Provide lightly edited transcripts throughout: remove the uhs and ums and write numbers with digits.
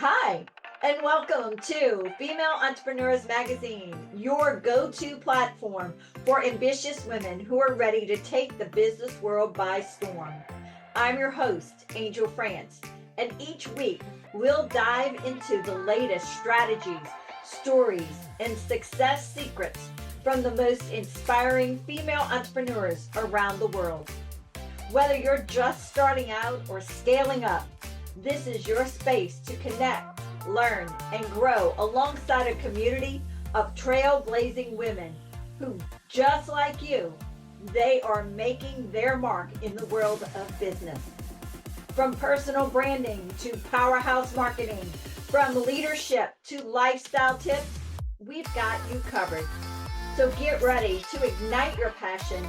Hi, and welcome to Female Entrepreneurs Magazine, your go-to platform for ambitious women who are ready to take the business world by storm. I'm your host, Angel France, and each week we'll dive into the latest strategies, stories, and success secrets from the most inspiring female entrepreneurs around the world. Whether you're just starting out or scaling up, this is your space to connect, learn, and grow alongside a community of trailblazing women who, just like you, they are making their mark in the world of business. From personal branding to powerhouse marketing, from leadership to lifestyle tips, we've got you covered. So get ready to ignite your passion,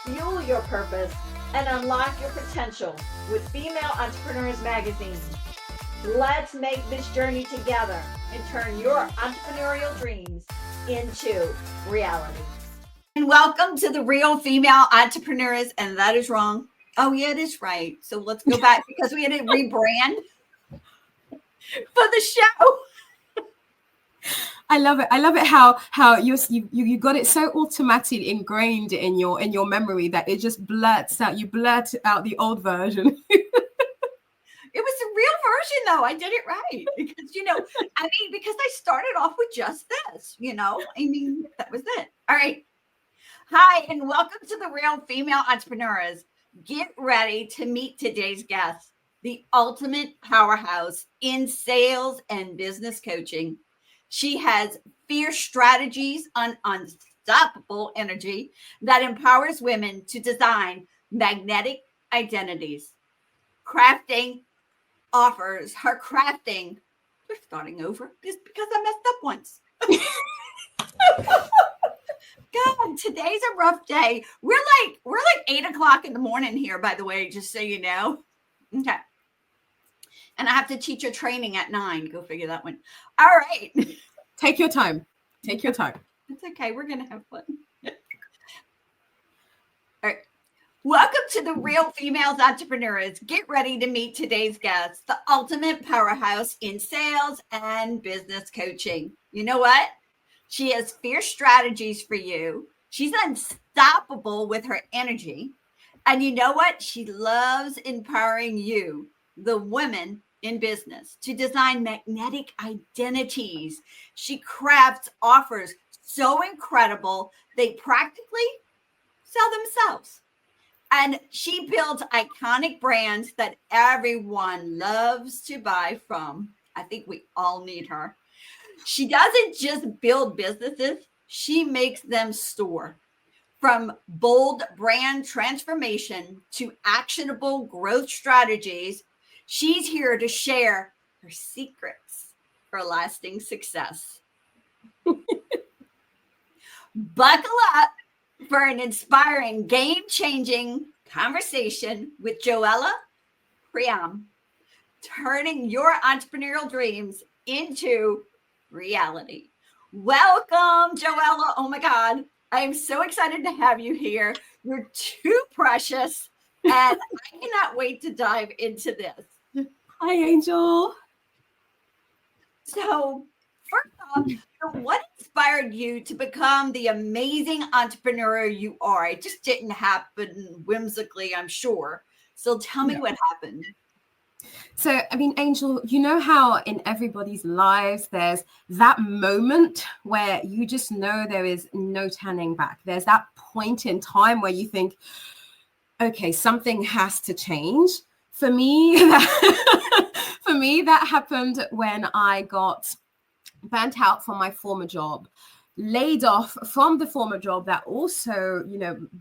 fuel your purpose, and unlock your potential with Female Entrepreneurs Magazine. Let's make this journey together and turn your entrepreneurial dreams into reality. And welcome to the Real Female Entrepreneurs, and that is wrong. Oh, yeah, it is right. So let's go back because we had to rebrand for the show. I love it. I love it how you got it so automatic ingrained in your memory that it just blurts out. You blurt out the old version. It was the real version, though. I did it right because, because I started off with just this, that was it. All right. Hi, and welcome to the Real Female Entrepreneurs. Get ready to meet today's guest, the ultimate powerhouse in sales and business coaching. She has fierce strategies on unstoppable energy that empowers women to design magnetic identities. Crafting offers her crafting. We're starting over just because I messed up once. God, today's a rough day. We're like 8:00 in the morning here, by the way, just so you know. Okay. And I have to teach a training at 9. Go figure that one. All right. Take your time. Take your time. It's okay. We're going to have fun. All right. Welcome to the Real Females Entrepreneurs. Get ready to meet today's guest, the ultimate powerhouse in sales and business coaching. You know what? She has fierce strategies for you. She's unstoppable with her energy. And you know what? She loves empowering you, the women in business, to design magnetic identities. She crafts offers so incredible, they practically sell themselves. And she builds iconic brands that everyone loves to buy from. I think we all need her. She doesn't just build businesses, she makes them soar. From bold brand transformation to actionable growth strategies, she's here to share her secrets for lasting success. Buckle up for an inspiring, game-changing conversation with Joella Priam, turning your entrepreneurial dreams into reality. Welcome, Joella. Oh my God. I am so excited to have you here. You're too precious, and I cannot wait to dive into this. Hi, Angel. So, first off, what inspired you to become the amazing entrepreneur you are? It just didn't happen whimsically, I'm sure. So tell me what happened. So, Angel, you know how in everybody's lives, there's that moment where you just know there is no turning back. There's that point in time where you think, okay, something has to change. For me, that happened when I got burnt out from my former job, laid off from the former job that also,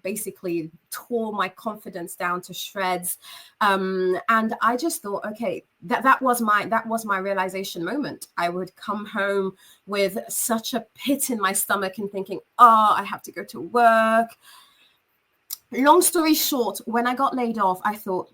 basically tore my confidence down to shreds. And I just thought, okay, that was my realization moment. I would come home with such a pit in my stomach and thinking, I have to go to work. Long story short, when I got laid off, I thought,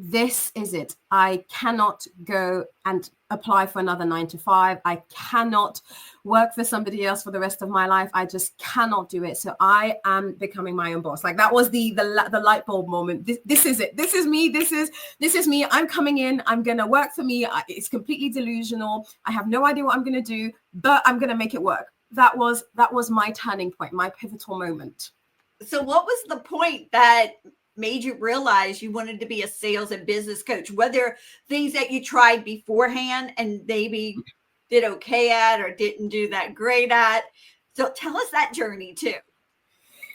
this is it. I cannot go and apply for another 9 to 5. I cannot work for somebody else for the rest of my life. I just cannot do it. So I am becoming my own boss. Like that was the light bulb moment. This is it. This is me. This is me. I'm coming in. I'm going to work for me. It's completely delusional. I have no idea what I'm going to do, but I'm going to make it work. That was my turning point, my pivotal moment. So what was the point that made you realize you wanted to be a sales and business coach? Whether things that you tried beforehand and maybe did okay at or didn't do that great at. So tell us that journey too.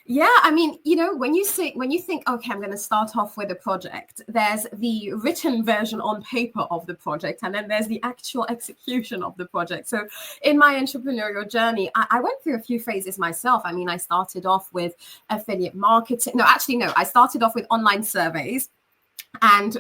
Yeah, I mean, when you think, okay, I'm going to start off with a project, there's the written version on paper of the project, and then there's the actual execution of the project. So in my entrepreneurial journey, I went through a few phases myself. I mean, I started off with affiliate marketing. No, I started off with online surveys and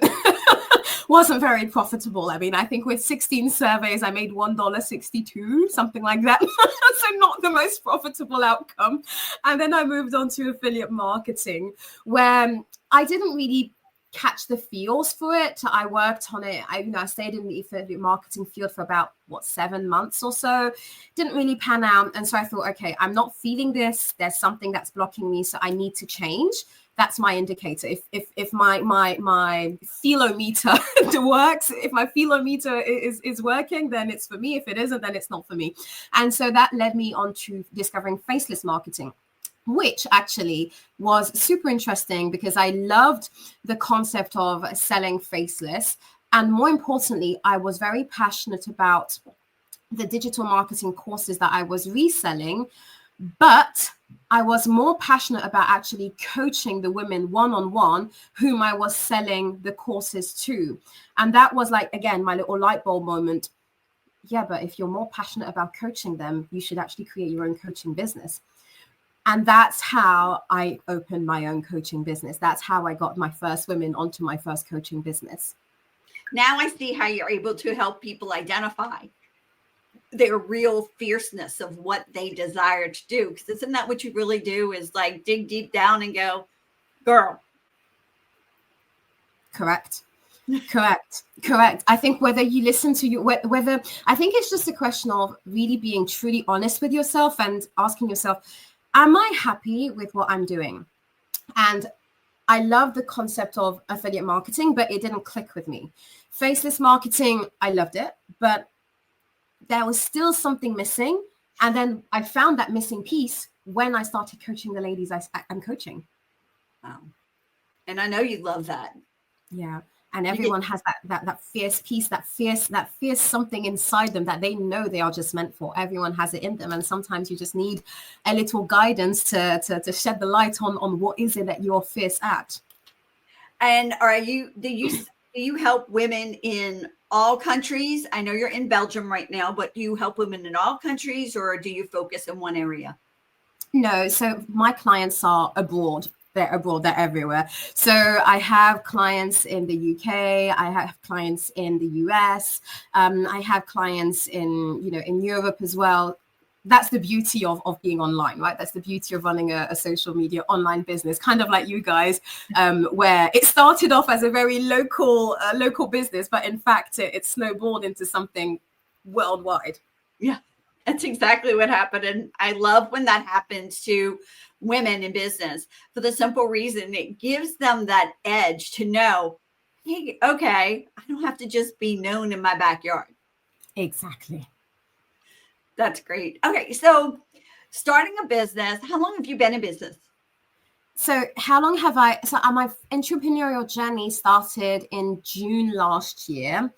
wasn't very profitable. I mean, I think with 16 surveys, I made $1.62, something like that. So not the most profitable outcome. And then I moved on to affiliate marketing, where I didn't really catch the feels for it. I worked on it. I stayed in the affiliate marketing field for about 7 months or so. Didn't really pan out. And so I thought, okay, I'm not feeling this. There's something that's blocking me. So I need to change. That's my indicator. If my feelometer works, if my feelometer is working, then it's for me. If it isn't, then it's not for me. And so that led me on to discovering faceless marketing, which actually was super interesting because I loved the concept of selling faceless. And more importantly, I was very passionate about the digital marketing courses that I was reselling, but I was more passionate about actually coaching the women one-on-one whom I was selling the courses to. And that was like, again, my little light bulb moment. Yeah, but if you're more passionate about coaching them, you should actually create your own coaching business. And that's how I opened my own coaching business. That's how I got my first women onto my first coaching business. Now I see how you're able to help people identify their real fierceness of what they desire to do. Because isn't that what you really do, is like dig deep down and go, girl. Correct. I think whether you listen to whether I think it's just a question of really being truly honest with yourself and asking yourself, am I happy with what I'm doing? And I love the concept of affiliate marketing, but it didn't click with me. Faceless marketing, I loved it, but there was still something missing. And then I found that missing piece when I started coaching the ladies I'm coaching. Wow. And I know you love that. Yeah. And everyone has that fierce piece, that fierce something inside them that they know they are just meant for. Everyone has it in them. And sometimes you just need a little guidance to shed the light on what is it that you're fierce at. And do you help women in all countries? I know you're in Belgium right now, but do you help women in all countries, or do you focus in one area? No, so my clients are abroad. They're abroad, they're everywhere. So I have clients in the UK, I have clients in the US, I have clients in Europe as well. That's the beauty of being online, right? That's the beauty of running a social media online business, kind of like you guys, where it started off as a very local business, but in fact, it snowballed into something worldwide. Yeah, that's exactly what happened. And I love when that happens to women in business, for the simple reason it gives them that edge to know, hey, okay, I don't have to just be known in my backyard. Exactly. That's great. Okay, so starting a business, how long have you been in business? So my entrepreneurial journey started in June last year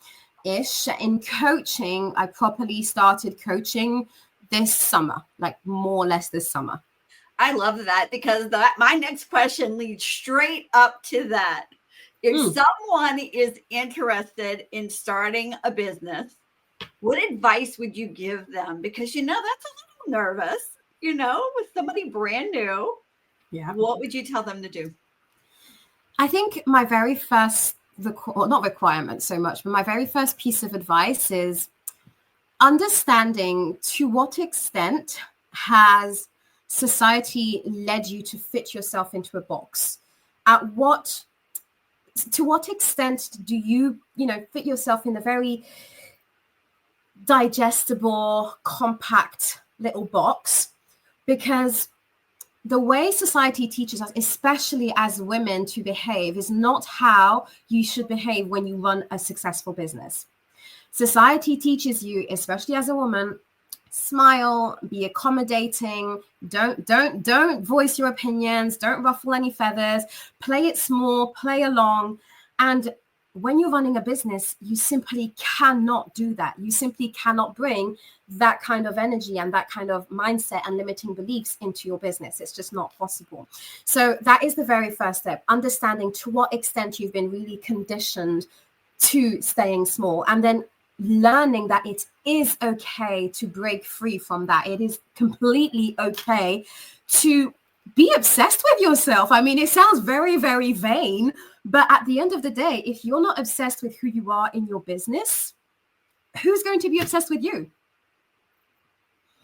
ish. In coaching, I properly started coaching this summer, like more or less this summer. I love that, because my next question leads straight up to that. If someone is interested in starting a business, what advice would you give them? Because, that's a little nervous, with somebody brand new. Yeah. What would you tell them to do? I think my very first, not requirement so much, but my very first piece of advice is understanding to what extent has society led you to fit yourself into a box. At what to what extent do you, fit yourself in a very digestible, compact little box? Because the way society teaches us, especially as women, to behave is not how you should behave when you run a successful business. Society teaches you, especially as a woman, smile, be accommodating, don't voice your opinions, don't ruffle any feathers, play it small, play along. And when you're running a business, you simply cannot do that. You simply cannot bring that kind of energy and that kind of mindset and limiting beliefs into your business. It's just not possible. So that is the very first step, understanding to what extent you've been really conditioned to staying small, and then learning that it is okay to break free from that. It is completely okay to be obsessed with yourself. I mean, it sounds very, very vain, but at the end of the day, if you're not obsessed with who you are in your business, who's going to be obsessed with you?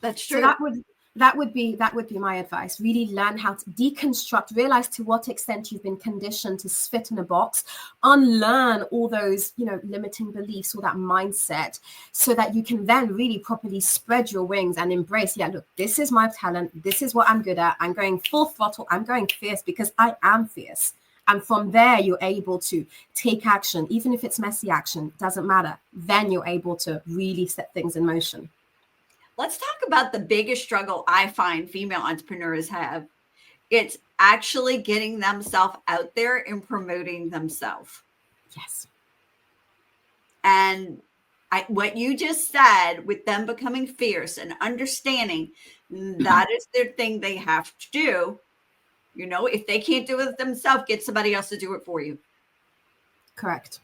That's true. So that would be my advice. Really learn how to deconstruct, realize to what extent you've been conditioned to fit in a box, unlearn all those, limiting beliefs, all that mindset, so that you can then really properly spread your wings and embrace, look, this is my talent. This is what I'm good at. I'm going full throttle. I'm going fierce because I am fierce. And from there, you're able to take action, even if it's messy action, doesn't matter. Then you're able to really set things in motion. Let's talk about the biggest struggle I find female entrepreneurs have. It's actually getting themselves out there and promoting themselves. Yes. And what you just said, with them becoming fierce and understanding that is their thing they have to do. If they can't do it themselves, get somebody else to do it for you. Correct.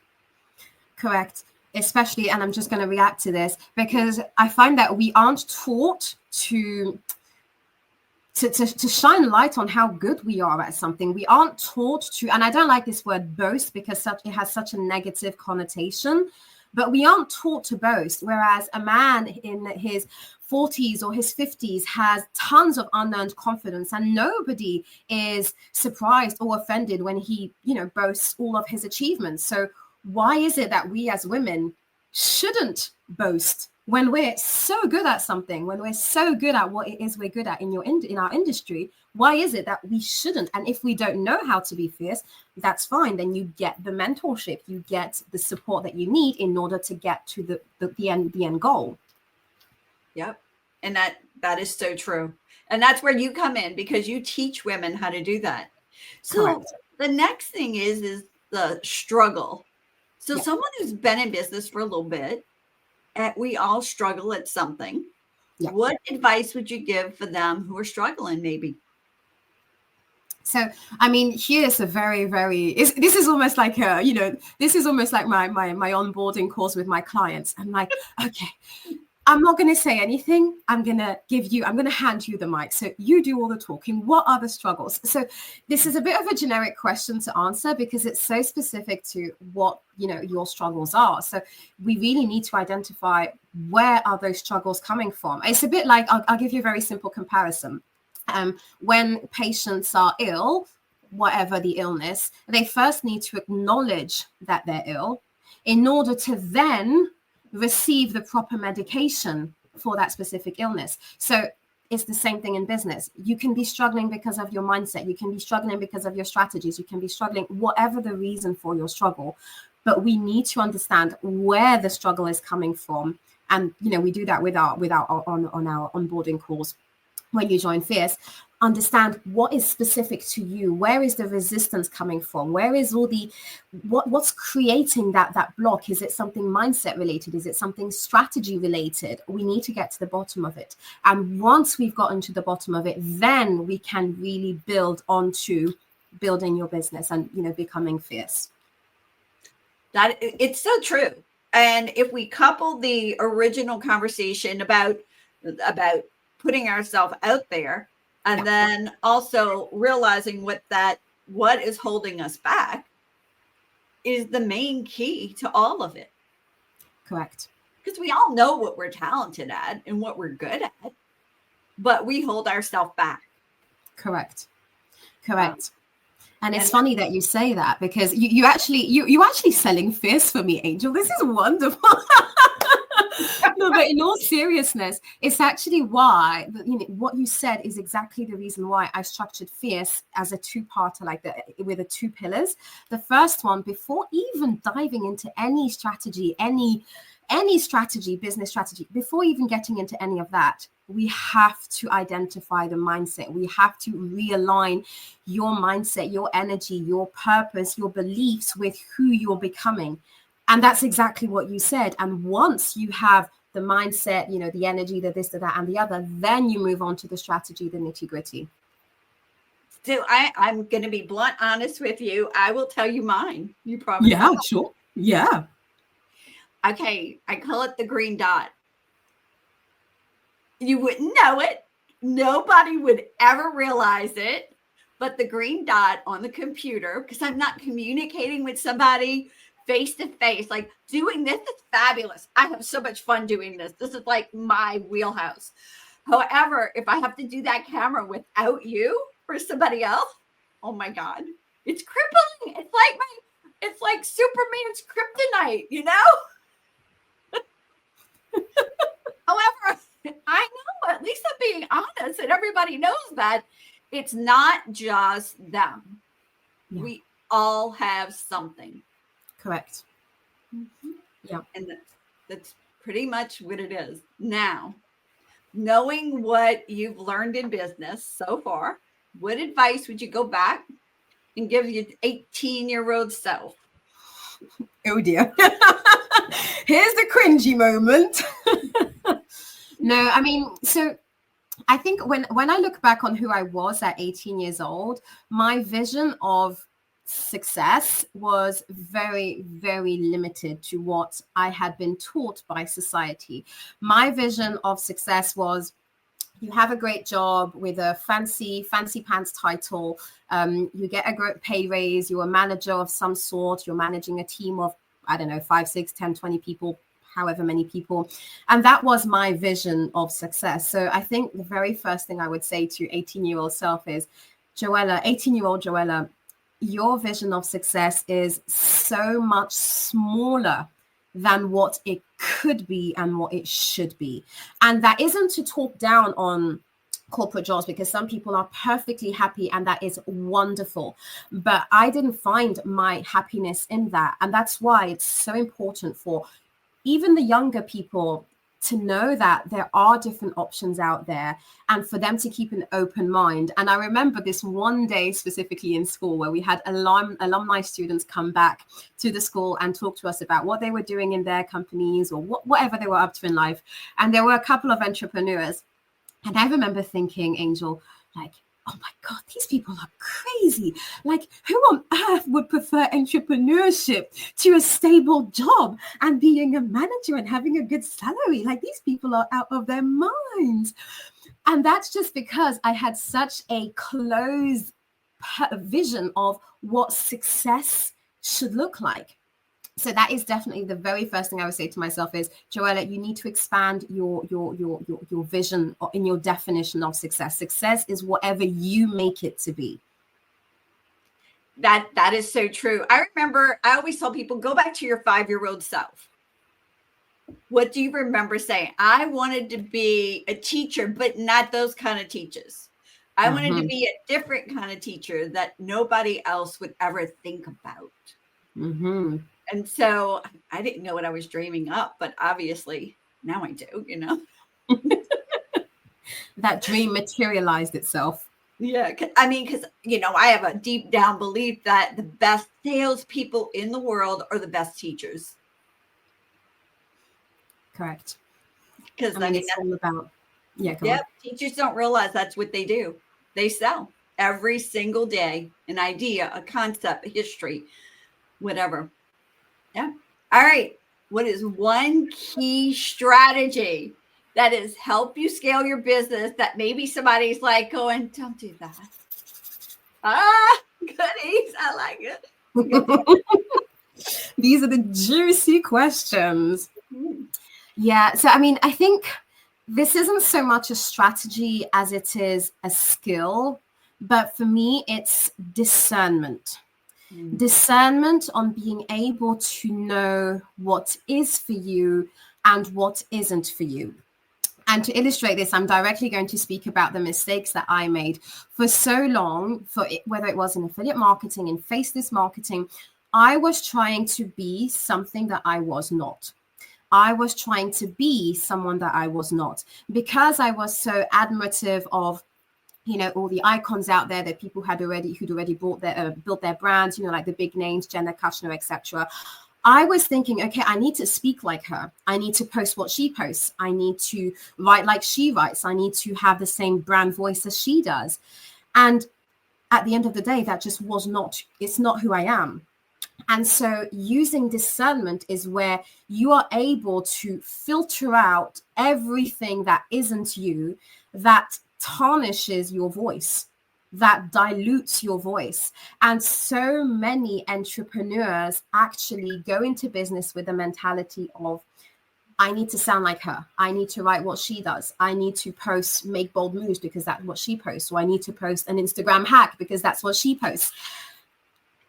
Especially, and I'm just going to react to this, because I find that we aren't taught to shine a light on how good we are at something. We aren't taught to, and I don't like this word boast because it has such a negative connotation, but we aren't taught to boast. Whereas a man in his 40s or his 50s has tons of unearned confidence, and nobody is surprised or offended when he, boasts all of his achievements. So why is it that we as women shouldn't boast when we're so good at something, when we're so good at what it is we're good at in our industry? Why is it that we shouldn't? And if we don't know how to be fierce, that's fine. Then you get the mentorship, you get the support that you need in order to get to the end goal. Yep. And that is so true. And that's where you come in, because you teach women how to do that. So Correct. The next thing is the struggle. So Yeah. Someone who's been in business for a little bit, we all struggle at something. Yeah. What advice would you give for them who are struggling, maybe? So, I mean, here's a very, very, this is almost like this is almost like my onboarding course with my clients. I'm like, okay, I'm not going to say anything. I'm going to hand you the mic. So you do all the talking. What are the struggles? So this is a bit of a generic question to answer because it's so specific to what, your struggles are. So we really need to identify where are those struggles coming from. It's a bit like, I'll give you a very simple comparison. When patients are ill, whatever the illness, they first need to acknowledge that they're ill in order to then receive the proper medication for that specific illness. So it's the same thing in business. You can be struggling because of your mindset. You can be struggling because of your strategies. You can be struggling, whatever the reason for your struggle. But we need to understand where the struggle is coming from. And, we do that with our onboarding calls. When you join Fierce, understand what is specific to you. Where is the resistance coming from? Where is all the what's creating that block? Is it something mindset related? Is it something strategy related? We need to get to the bottom of it. And once we've gotten to the bottom of it, then we can really build onto building your business and becoming fierce. That it's so true. And if we couple the original conversation about putting ourselves out there, and then also realizing what is holding us back is the main key to all of it. Correct. Because we all know what we're talented at and what we're good at, but we hold ourselves back. Correct. And it's funny that you say that, because you actually selling fierce for me, Angel. This is wonderful. No, but in all seriousness, it's actually why, what you said is exactly the reason why I structured Fierce as a two-parter, like with the two pillars. The first one, before even diving into any strategy, any strategy, business strategy, before even getting into any of that, we have to identify the mindset. We have to realign your mindset, your energy, your purpose, your beliefs with who you're becoming. And that's exactly what you said. And once you have the mindset, the energy, the this, the that, and the other, then you move on to the strategy, the nitty gritty. So I'm going to be blunt, honest with you. I will tell you mine. You probably Yeah, sure. Yeah. Okay. I call it the green dot. You wouldn't know it. Nobody would ever realize it. But the green dot on the computer, because I'm not communicating with somebody face to face, like doing this is fabulous. I have so much fun doing this. This is like my wheelhouse. However, if I have to do that camera without you for somebody else, oh my God, it's crippling. It's like Superman's kryptonite, However, I know, at least I'm being honest, and everybody knows that it's not just them. Yeah. We all have something. Correct. Mm-hmm. Yeah. And that's pretty much what it is. Now, knowing what you've learned in business so far, what advice would you go back and give your 18-year-old self? Oh dear. Here's the cringy moment. No, I mean, so I think when I look back on who I was at 18 years old, my vision of success was very, very limited to what I had been taught by society. My vision of success was, you have a great job with a fancy pants title, you get a great pay raise, you're a manager of some sort, you're managing a team of, I don't know, 5, 6, 10, 20 people, however many people. And that was my vision of success. So I think the very first thing I would say to 18-year-old self is, 18-year-old Joella, your vision of success is so much smaller than what it could be and what it should be. And that isn't to talk down on corporate jobs, because some people are perfectly happy and that is wonderful. But I didn't find my happiness in that. And that's why it's so important for even the younger people to know that there are different options out there, and for them to keep an open mind. And I remember this one day specifically in school where we had alumni students come back to the school and talk to us about what they were doing in their companies or whatever they were up to in life. And there were a couple of entrepreneurs. And I remember thinking, Angel, like, oh my God, these people are crazy. Like, who on earth would prefer entrepreneurship to a stable job and being a manager and having a good salary? Like, these people are out of their minds. And that's just because I had such a closed vision of what success should look like. So that is definitely the very first thing I would say to myself is, Joella, you need to expand your vision in your definition of success. Success is whatever you make it to be. That is so true. I remember, I always tell people, go back to your 5-year-old self. What do you remember saying? I wanted to be a teacher, but not those kind of teachers. I wanted to be a different kind of teacher that nobody else would ever think about. Mm-hmm. And so I didn't know what I was dreaming up, but obviously now I do, That dream materialized itself. Yeah. I mean, because, I have a deep down belief that the best salespeople in the world are the best teachers. Correct. Because it's all about, teachers don't realize that's what they do. They sell every single day an idea, a concept, a history, whatever. Yeah. All right. What is one key strategy that has helped you scale your business that maybe somebody's like going, don't do that? Goodies. I like it. These are the juicy questions. Yeah. So, I mean, I think this isn't so much a strategy as it is a skill, But for me, it's discernment. Mm. Discernment on being able to know what is for you and what isn't for you. And to illustrate this, I'm directly going to speak about the mistakes that I made for so long, whether it was in affiliate marketing, in faceless marketing. I was trying to be something that I was not. I was trying to be someone that I was not, because I was so admirative of, all the icons out there that people who'd already built their brands, like the big names, Jenna Kushner, etc. I was thinking, okay, I need to speak like her. I need to post what she posts. I need to write like she writes. I need to have the same brand voice as she does. And at the end of the day, that just it's not who I am. And so using discernment is where you are able to filter out everything that isn't you, that tarnishes your voice, that dilutes your voice. And so many entrepreneurs actually go into business with the mentality of, I need to sound like her. I need to write what she does. I need to make bold moves because that's what she posts. Or I need to post an Instagram hack because that's what she posts.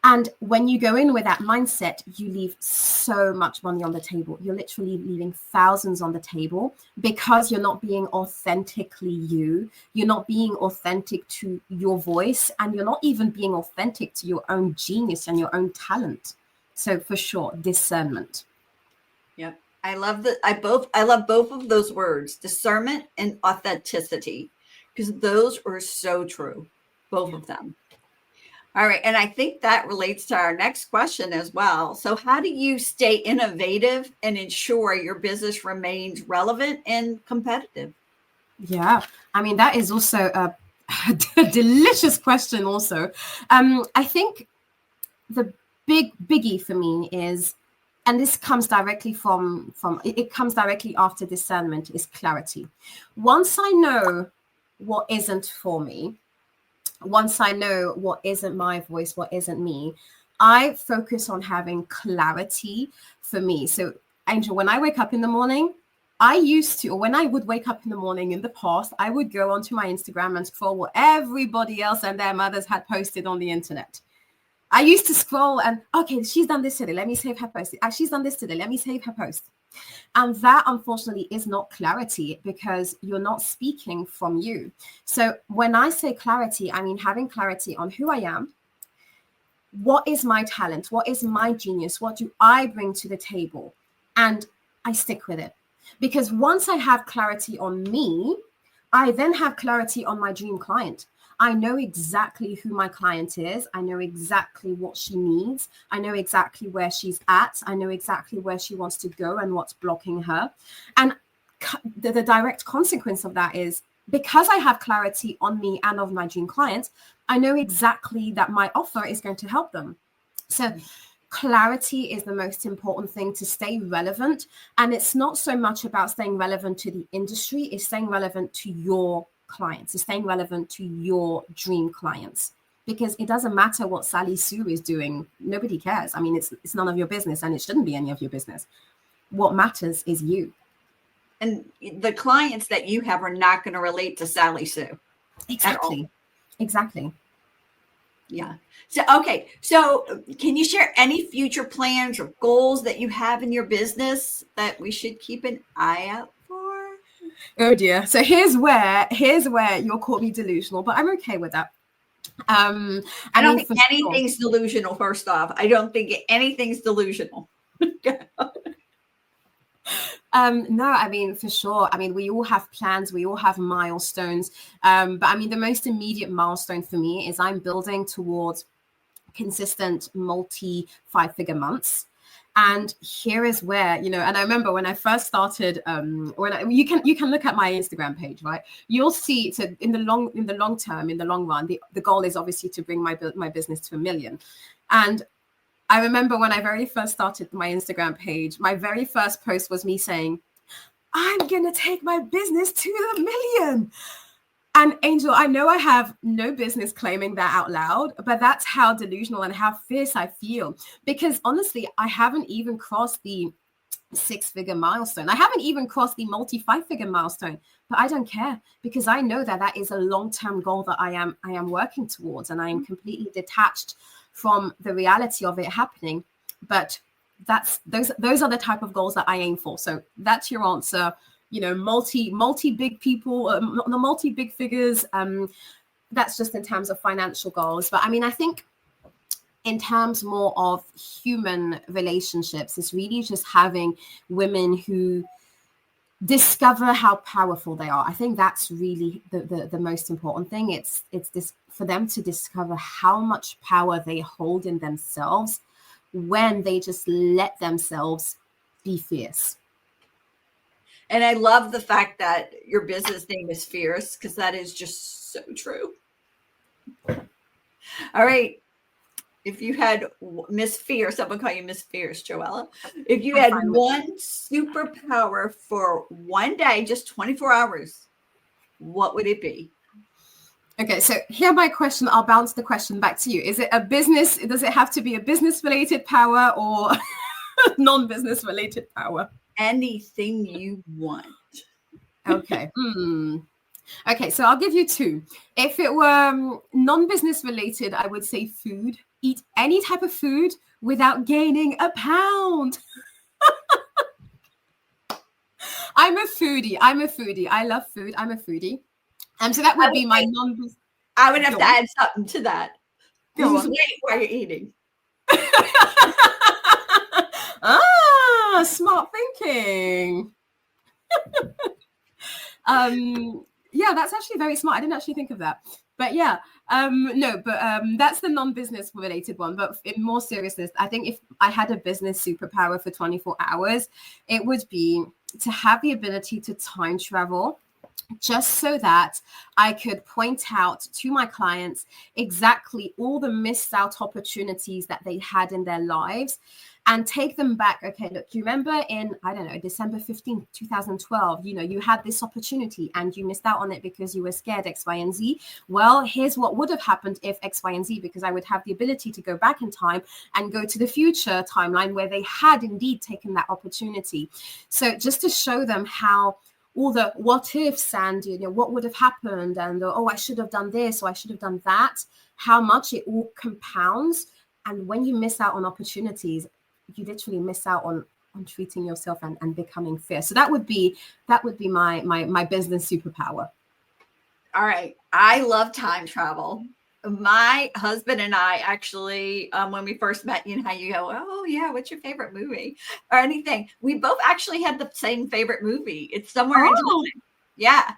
And when you go in with that mindset, you leave so much money on the table. You're literally leaving thousands on the table because you're not being authentically you. You're not being authentic to your voice, and you're not even being authentic to your own genius and your own talent. So for sure, discernment. Yep. I love both of those words, discernment and authenticity, because those are so true, both of them. All right. And I think that relates to our next question as well. So how do you stay innovative and ensure your business remains relevant and competitive? Yeah. I mean, that is also a delicious question also. I think the biggie for me is, and this comes directly it comes directly after discernment, is clarity. Once I know what isn't for me, once I know what isn't my voice, what isn't me, I focus on having clarity for me. So, Angel, when I wake up in the morning, when I would wake up in the morning in the past, I would go onto my Instagram and scroll what everybody else and their mothers had posted on the internet. I used to scroll and, okay, she's done this today, let me save her post. She's done this today, let me save her post. And that, unfortunately, is not clarity, because you're not speaking from you. So when I say clarity, I mean having clarity on who I am, what is my talent, what is my genius, what do I bring to the table, and I stick with it. Because once I have clarity on me, I then have clarity on my dream client. I know exactly who my client is. I know exactly what she needs. I know exactly where she's at. I know exactly where she wants to go and what's blocking her. And the direct consequence of that is, because I have clarity on me and of my dream clients, I know exactly that my offer is going to help them. So clarity is the most important thing to stay relevant. And it's not so much about staying relevant to the industry, it's staying relevant to your clients, it's staying relevant to your dream clients. Because it doesn't matter what Sally Sue is doing. Nobody cares. I mean, it's none of your business, and it shouldn't be any of your business. What matters is you. And the clients that you have are not going to relate to Sally Sue. Exactly. Exactly. Yeah. So, okay. So can you share any future plans or goals that you have in your business that we should keep an eye out for? Oh dear. So here's where you'll call me delusional, but I'm okay with that. I don't think anything's delusional. First off, I don't think anything's delusional. No, I mean, for sure. I mean, we all have plans, we all have milestones. But I mean, the most immediate milestone for me is I'm building towards consistent multi 5-figure months. And here is where, and I remember when I first started, you can look at my Instagram page, right? You'll see, so in the long term, in the long run, the goal is obviously to bring my business to 1 million. And I remember when I very first started my Instagram page, my very first post was me saying, I'm going to take my business to 1 million. And Angel, I know I have no business claiming that out loud, but that's how delusional and how fierce I feel. Because honestly, I haven't even crossed the 6-figure milestone. I haven't even crossed the multi 5-figure milestone, but I don't care, because I know that that is a long-term goal that I am working towards, and I am completely detached from the reality of it happening. But those are the type of goals that I aim for. So that's your answer. You know, multi big people, the multi big figures. That's just in terms of financial goals. But I mean, I think in terms more of human relationships, it's really just having women who discover how powerful they are. I think that's really the most important thing. It's this, for them to discover how much power they hold in themselves when they just let themselves be fierce. And I love the fact that your business name is Fierce, because that is just so true. All right. If you had Miss Fierce, I'm going to call you Miss Fierce, Joella. If you had one superpower for one day, just 24 hours, what would it be? Okay, so here my question, I'll bounce the question back to you. Is it a business? Does it have to be a business related power or non-business related power? Anything you want. Okay. Okay, so I'll give you two. If it were non-business related, I would say food. Eat any type of food without gaining a pound. I'm a foodie. I love food. I'm a foodie. And so that would be my non-business. I would have to add something to that. Lose weight while you're eating. Smart thinking. Yeah, that's actually very smart. I didn't actually think of that. But yeah, that's the non-business related one. But in more seriousness, I think if I had a business superpower for 24 hours, it would be to have the ability to time travel, just so that I could point out to my clients exactly all the missed out opportunities that they had in their lives, and take them back. Okay, look, you remember in, I don't know, December 15th, 2012, you had this opportunity and you missed out on it because you were scared X, Y, and Z. Well, here's what would have happened if X, Y, and Z, because I would have the ability to go back in time and go to the future timeline where they had indeed taken that opportunity. So just to show them how all the what ifs and what would have happened, and I should have done this or I should have done that, how much it all compounds. And when you miss out on opportunities, you literally miss out on treating yourself and becoming fierce. So that would be my business superpower. All right. I love time travel. My husband and I actually, when we first met, how you go, oh yeah, what's your favorite movie or anything? We both actually had the same favorite movie. It's Somewhere in Time. Yeah.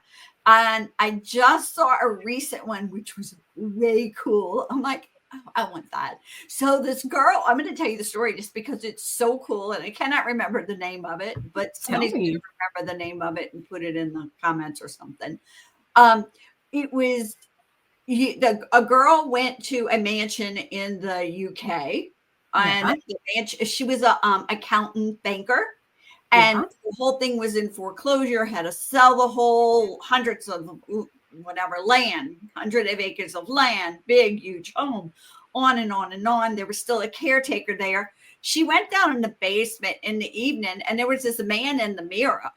And I just saw a recent one, which was way cool. I'm like, oh, I want that. So this girl, I'm going to tell you the story just because it's so cool. And I cannot remember the name of it, but somebody's going to remember the name of it and put it in the comments or something. It was, a girl went to a mansion in the UK, and the mansion, she was a accountant banker, and the whole thing was in foreclosure, had to sell the whole hundreds of land, 100 acres of land, big, huge home, on and on and on. There was still a caretaker there. She went down in the basement in the evening, and there was this man in the mirror.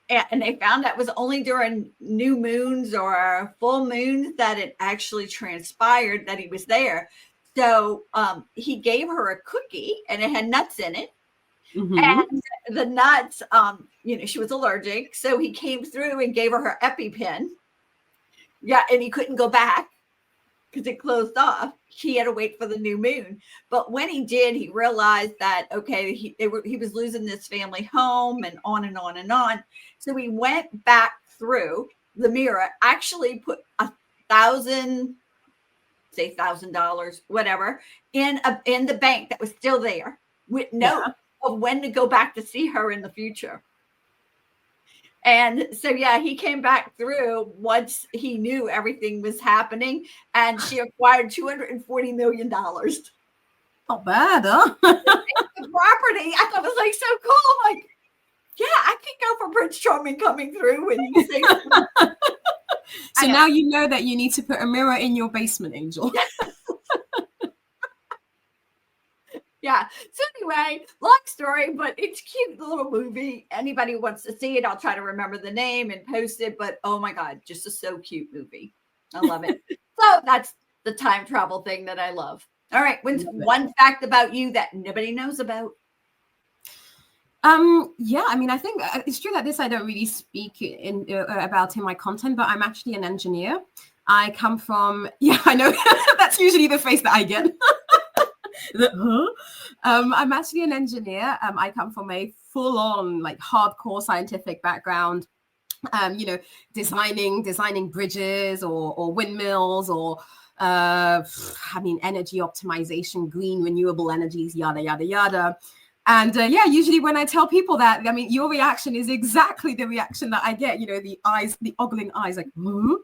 And they found that was only during new moons or full moons that it actually transpired that he was there. So he gave her a cookie, and it had nuts in it. And the nuts, she was allergic. So he came through and gave her EpiPen. Yeah, and he couldn't go back because it closed off. He had to wait for the new moon. But when he did, he realized that, okay, he was losing this family home, and on and on and on. So he went back through the mirror, actually put $1,000, whatever, in the bank that was still there, with note of when to go back to see her in the future. And so, yeah, he came back through once he knew everything was happening, and she acquired $240 million. Not bad, huh? The property, I thought was like so cool. Like, yeah, I could go for Prince Charming coming through and you say. So now you know that you need to put a mirror in your basement, Angel. Yeah. So anyway, long story, but it's a cute little movie. Anybody who wants to see it, I'll try to remember the name and post it. But oh my God, just a so cute movie. I love it. So that's the time travel thing that I love. All right. What's one fact about you that nobody knows about? Yeah, I mean, I think it's true that this I don't really speak about in my content, but I'm actually an engineer. I come from, yeah, I know that's usually the face that I get. I'm actually an engineer. I come from a full-on, like, hardcore scientific background. Designing bridges or windmills or energy optimization, green renewable energies, yada yada yada. And usually when I tell people that, I mean, your reaction is exactly the reaction that I get. You know, the eyes, the ogling eyes, like, huh?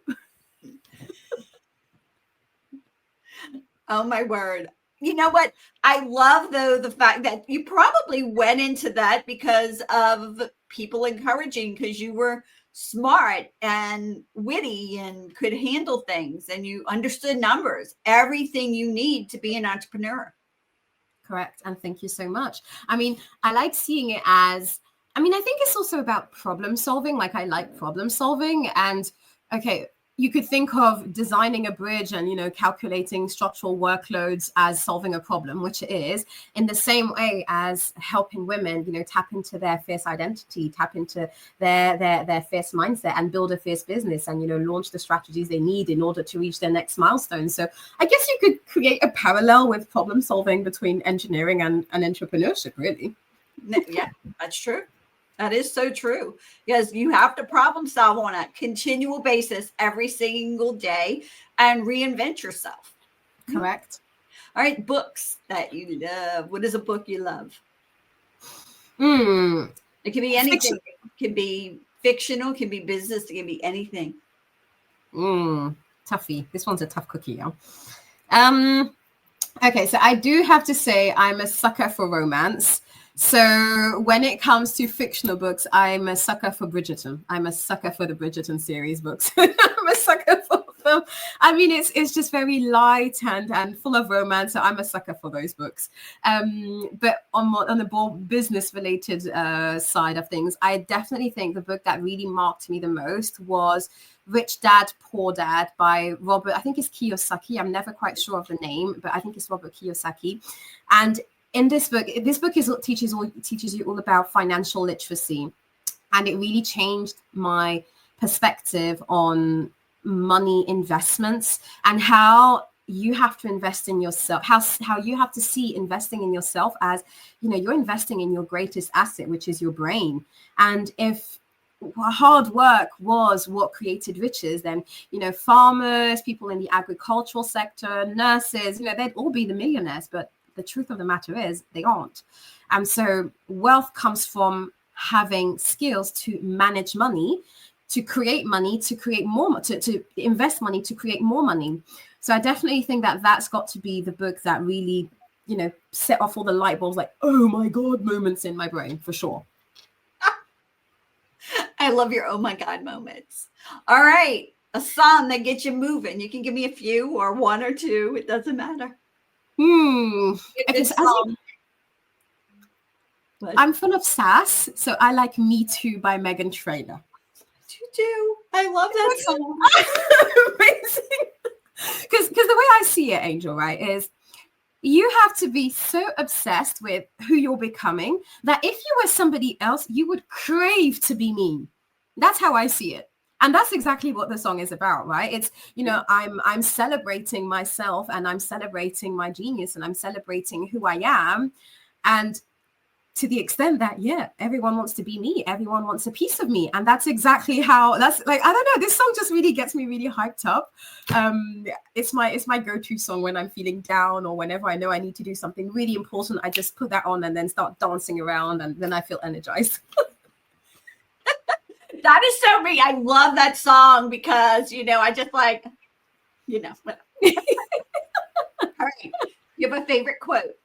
Oh my word. You know what? I love, though, the fact that you probably went into that because of people encouraging, because you were smart and witty and could handle things and you understood numbers, everything you need to be an entrepreneur. Correct. And thank you so much. I mean, I like seeing it as, I mean, I think it's also about problem solving. Like, I like problem solving. And okay, you could think of designing a bridge and, you know, calculating structural workloads as solving a problem, which it is, in the same way as helping women, you know, tap into their fierce identity, tap into their fierce mindset and build a fierce business and, you know, launch the strategies they need in order to reach their next milestone. So I guess you could create a parallel with problem solving between engineering and entrepreneurship, really. Yeah, that's true. That is so true, because you have to problem solve on a continual basis every single day and reinvent yourself. Correct. All right, books that you love. What is a book you love? It can be anything. It can be fictional, it can be business, it can be anything. Toughie. This one's a tough cookie, yeah. Okay, so I do have to say I'm a sucker for romance. So when it comes to fictional books, I'm a sucker for Bridgerton. I'm a sucker for the Bridgerton series books. I'm a sucker for them. I mean, it's just very light and full of romance. So I'm a sucker for those books. But on the more business related side of things, I definitely think the book that really marked me the most was Rich Dad, Poor Dad by Robert, I think it's Kiyosaki. I'm never quite sure of the name, but I think it's Robert Kiyosaki. And in this book teaches you all about financial literacy. And it really changed my perspective on money investments and how you have to invest in yourself, how you have to see investing in yourself as, you know, you're investing in your greatest asset, which is your brain. And if hard work was what created riches, then, you know, farmers, people in the agricultural sector, nurses, you know, they'd all be the millionaires. But the truth of the matter is they aren't. And so wealth comes from having skills to manage money, to create money, to create more, to invest money, to create more money. So I definitely think that that's got to be the book that really, you know, set off all the light bulbs, like, oh my God, moments in my brain, for sure. I love your oh my God moments. All right. A song that gets you moving. You can give me a few or one or two. It doesn't matter. Okay, so I'm full of sass, so I like Me Too by Meghan Trainor. You do. I love that song. Amazing. Because the way I see it, Angel, right, is you have to be so obsessed with who you're becoming that if you were somebody else, you would crave to be me. That's how I see it. And that's exactly what the song is about, right? It's, you know, I'm celebrating myself and I'm celebrating my genius and I'm celebrating who I am. And to the extent that, yeah, everyone wants to be me. Everyone wants a piece of me. And that's exactly how, that's like, I don't know, this song just really gets me really hyped up. It's my go-to song when I'm feeling down or whenever I know I need to do something really important. I just put that on and then start dancing around and then I feel energized. That is so me. I love that song because, you know, I just like, you know. All right. You have a favorite quote?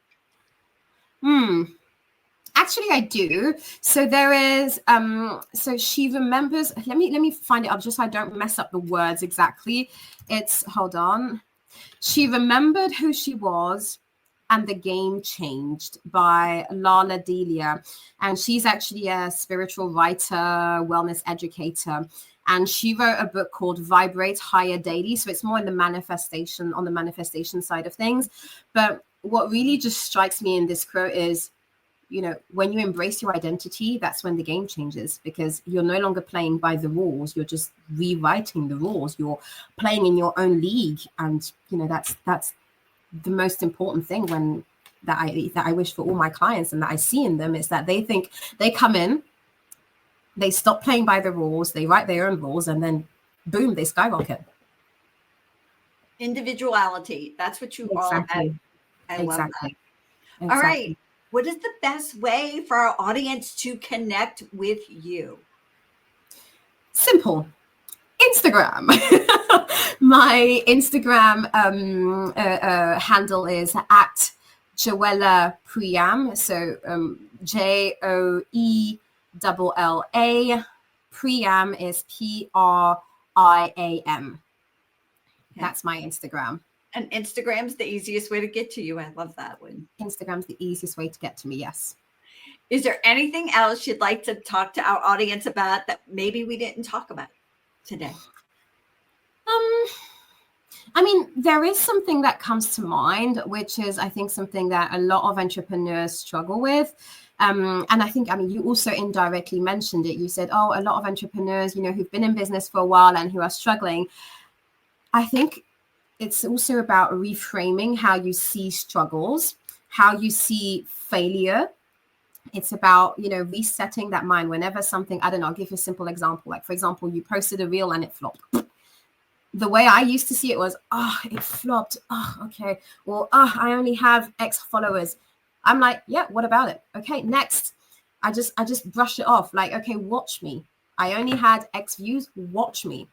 Actually, I do. So there is, so she remembers, let me find it up just so I don't mess up the words exactly. It's, hold on. She remembered who she was and the Game Changed by Lala Delia. And she's actually a spiritual writer, wellness educator. And she wrote a book called Vibrate Higher Daily. So it's more in the manifestation side of things. But what really just strikes me in this quote is, when you embrace your identity, that's when the game changes, because you're no longer playing by the rules. You're just rewriting the rules. You're playing in your own league. And, that's the most important thing that I wish for all my clients and that I see in them, is that they think they come in, they stop playing by the rules, they write their own rules, and then boom, they skyrocket. Individuality. That's what you all have. I love that. Exactly. All right. What is the best way for our audience to connect with you? Simple. Instagram. My Instagram handle is at Joella Priam. So Joella. Priam is Priam. That's my Instagram. And Instagram's the easiest way to get to you. I love that one. Instagram's the easiest way to get to me, yes. Is there anything else you'd like to talk to our audience about that maybe we didn't talk about today? There is something that comes to mind, which is, I think, something that a lot of entrepreneurs struggle with. And I think, you also indirectly mentioned it. You said, a lot of entrepreneurs, who've been in business for a while and who are struggling. I think it's also about reframing how you see struggles, how you see failure. It's about, resetting that mind whenever something, I don't know, I'll give you a simple example. Like, for example, you posted a reel and it flopped. The way I used to see it was, it flopped. Okay. Well, I only have X followers. I'm like, yeah, what about it? Okay, next. I just brush it off. Like, okay, watch me. I only had X views, watch me.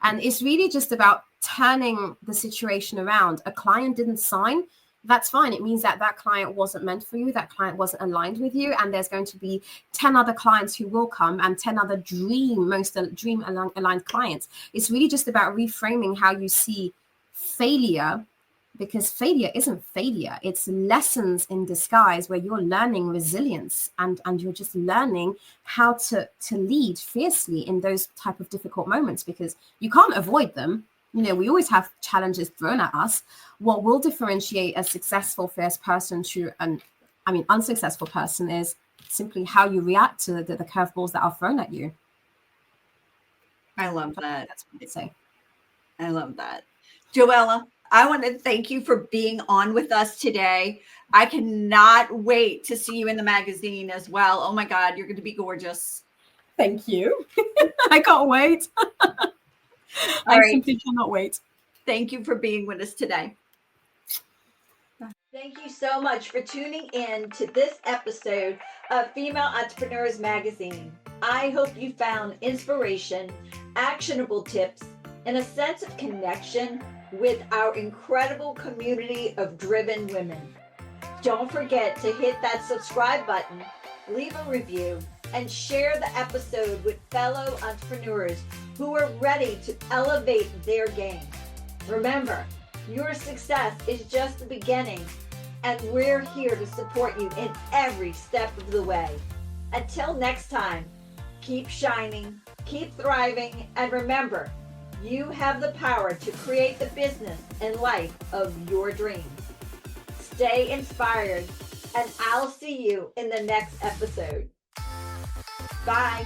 And it's really just about turning the situation around. A client didn't sign, that's fine. It means that client wasn't meant for you. That client wasn't aligned with you. And there's going to be 10 other clients who will come, and 10 other dream aligned clients. It's really just about reframing how you see failure, because failure isn't failure. It's lessons in disguise where you're learning resilience and you're just learning how to lead fiercely in those type of difficult moments, because you can't avoid them. We always have challenges thrown at us. What will differentiate a successful, fierce person to an unsuccessful person is simply how you react to the curveballs that are thrown at you. I love that. That's what I'd say. I love that. Joella, I want to thank you for being on with us today. I cannot wait to see you in the magazine as well. Oh my God, you're going to be gorgeous. Thank you. I can't wait. Simply cannot wait. Thank you for being with us today. Thank you so much for tuning in to this episode of Female Entrepreneurs Magazine. I hope you found inspiration, actionable tips, and a sense of connection with our incredible community of driven women. Don't forget to hit that subscribe button, leave a review, and share the episode with fellow entrepreneurs who are ready to elevate their game. Remember, your success is just the beginning, and we're here to support you in every step of the way. Until next time, keep shining, keep thriving, and remember, you have the power to create the business and life of your dreams. Stay inspired, and I'll see you in the next episode. Bye.